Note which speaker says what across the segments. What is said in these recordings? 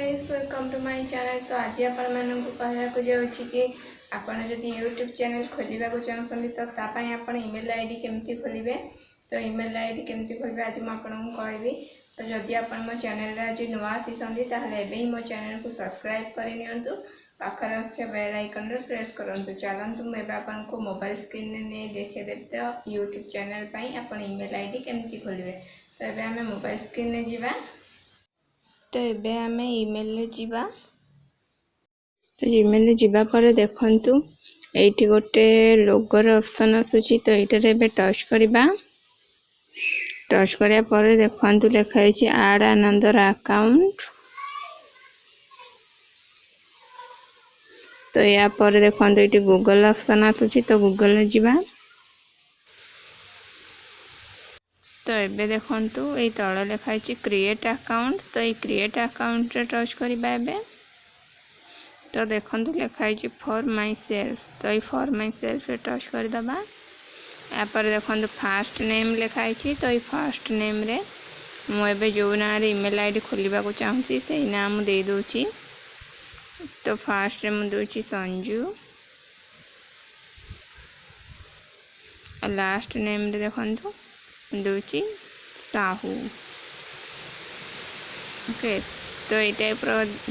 Speaker 1: Guys welcome to my channel. तो आज आपण मानक कहला जाऊँगी कि आपण जदि यूट्यूब चैनल खोलने को चाहते तो तापाई आपण ईमेल आईडी केमती खोलिबे। तो ईमेल आईडी केमती खोलिबे आज मुझे कहबी। तो जदि आपण मो चैनल आज नुआ आती ताहले एबे ही मो चैनल को सब्सक्राइब कर नियंतु। पाखर आछे बेल आइकन रे प्रेस करंतु। चलंतु मैं आपन को मोबाइल स्क्रीन ने नहीं देखे देते तो यूट्यूब चैनल पई आपण ईमेल आईडी केमती खोलिबे। तो एबे हमें मोबाइल स्क्रीन ने जीवा। तो एबे हमें ईमेल ले जीवा। तो ईमेल ले जीवा पर देखंतु एठी गोटे लोगोर ऑप्शन आसुची। तो एटारे एबे टच करबा। टच करिया पर देखंतु लिखा है ऐड अनदर अकाउंट। तो या पर देखंतु एठी गूगल ऑप्शन आसुची। तो गूगल ले जीवा। तो एबे देखंतु ए तळ लिखा है क्रिएट अकाउंट। तो ये क्रिएट अकाउंट रे टच करबा एबे। तो देखंतु लिखा है फॉर माई सेल्फ। तो ये फॉर माई सेल्फ रे टच कर दबा। या पर देखंतु फर्स्ट नेम लिखा है। तो ये फर्स्ट नेम रे मु एबे जो ना रे ईमेल आईडी खोलिबा को चाहूची से नाम दे दोची। तो फर्स्ट रे मु दोची संजू। और लास्ट नेम रे देखंतु दोची साहू। ओके। तो ये type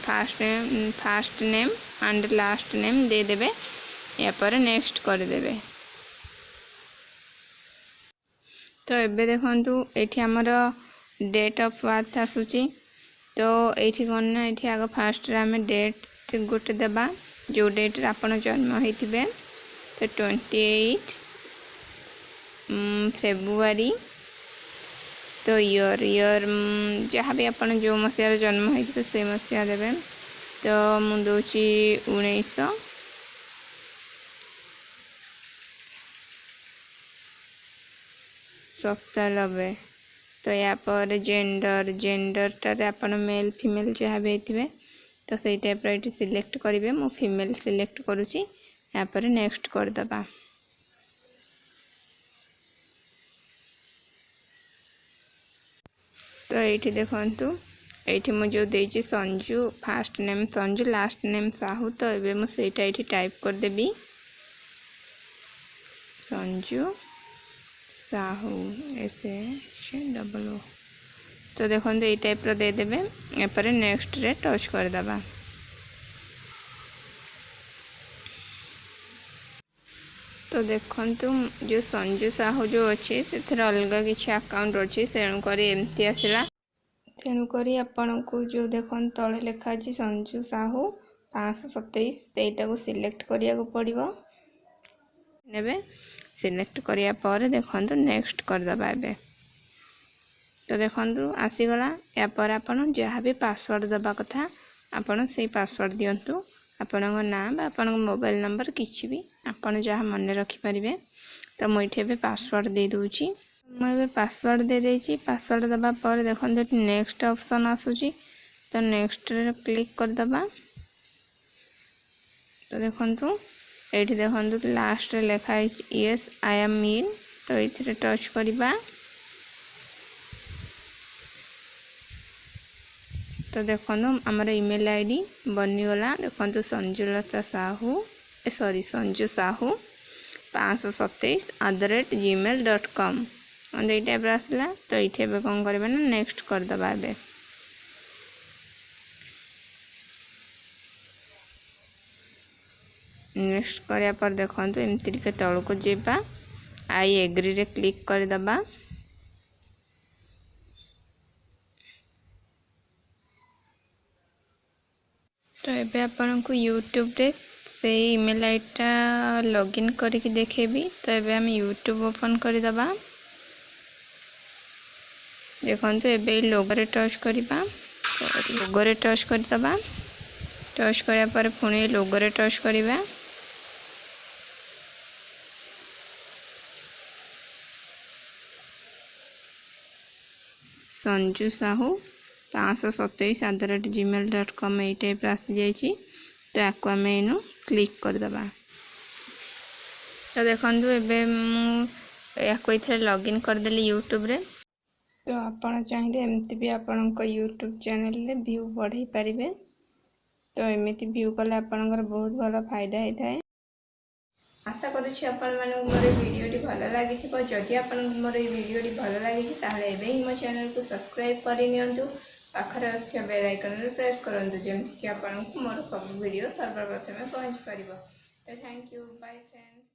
Speaker 1: first name and last name दे देबे। या पर नेक्स्ट कर देबे। तो एबे देखंतु एठी हमर डेट ऑफ बर्थ आसुची। तो एठी कोन ना एठी आगे फर्स्ट रे हमें डेट गोटे देबा जो डेट रे आपण जन्म होइथिबे। तो 28 फेब्रुआरी। तो ईयर जहाँ भी आपण जो मसीहार जन्म होइथिबे से मसीहा देबे। तो मु दोची 1997। तो या पर जेंडर टारे आपण मेल फीमेल जहाँ भी होइथिबे तो सही टाइप रे सिलेक्ट करिवे। मु फीमेल सिलेक्ट करूची। या पर नेक्स्ट कर दबा। तो ये देखंतु ये मुझे देची Sanju first name Sanju last name Sahu. तो ये मुझे ये टाइप कर देबी संजू साहू ऐसे डबल ओ। तो देखंतु ये टाइप रो दे देबे। या पर नेक्स्ट रे टच कर दबा। तो देखंतु जो संजू साहू जो अच्छे से अलग किसी अकाउंट अच्छे तेणुक एमती आसला। तेणुक आपण को जो देख तले लिखा संजू साहू 527 सेटा को सिलेक्ट करिया को पड़िबो। नेबे सिलेक्ट करिया पर देखंतु नेक्स्ट कर दबा एबे। तो देखंतु आसीगला। या पर आपण जहाँ भी पासवर्ड दबा कथा आपण से पासवर्ड दियंतु। आपण नाम आपण मोबाइल नंबर किसी भी आपण जहाँ मन रखी पारिबे। तो मुझे भी पासवर्ड दे दूची। मुझे पासवर्ड दे देची। पासवर्ड दबा पर देखंतु नेक्स्ट ऑप्शन आसुची। तो नेक्स्ट रे क्लिक कर दबा। तो देखंतु एठी देखंतु लास्ट रे लिखा है यस आई एम इन। तो इथिरे टच करिबा। तो देखो आमर ईमेल आईडी बनीगला। देखो संजुलता साहू सॉरी संजू साहू 527@gmail.com ये टाइप आसला। तो ये कौन करबे ना नेक्स्ट कर दबा एबे। नेक्स्ट करिया पर देखंतु एमती के तळको जेबा आई एग्री रे क्लिक कर दबा। तो एबे आपन को यूट्यूब रे से ईमेल आईडी लॉगिन करके देखेबी। तो एबे हम यूट्यूब ओपन कर दबा। देखंतु एबे लोगो रे टच करबा। लोगो रे टच कर दबा। टच करिया पर पुणी लोगो रे टच करबा। संजू साहू 527@gmail.com ये टाइप आसी जाइए। तो आपको आम इनू क्लिक कर दबा। तो देखो एबे या लॉगिन करदेली यूट्यूब रे। तो आपण चाहिए एमती भी आपण यूट्यूब चैनल रे व्यू बढ़ाई पारिबे। तो एमती व्यू कले आपनकर बहुत भल फायदा होता है। आशा करुँच आपण मानक मोर वीडियोटी भल लगी। जदि आपन मोर वीडियोटी भल लगी ताहले एबे ही मो चैनल को सब्सक्राइब कर नियंतु। पाखरे आसुथिबा बेल आइकन रे प्रेस करंतु जेमति कि आपन मोर सब वीडियो सर्वप्रथमे पहुंच परिबो। तो थैंक यू, बाय फ्रेंड्स।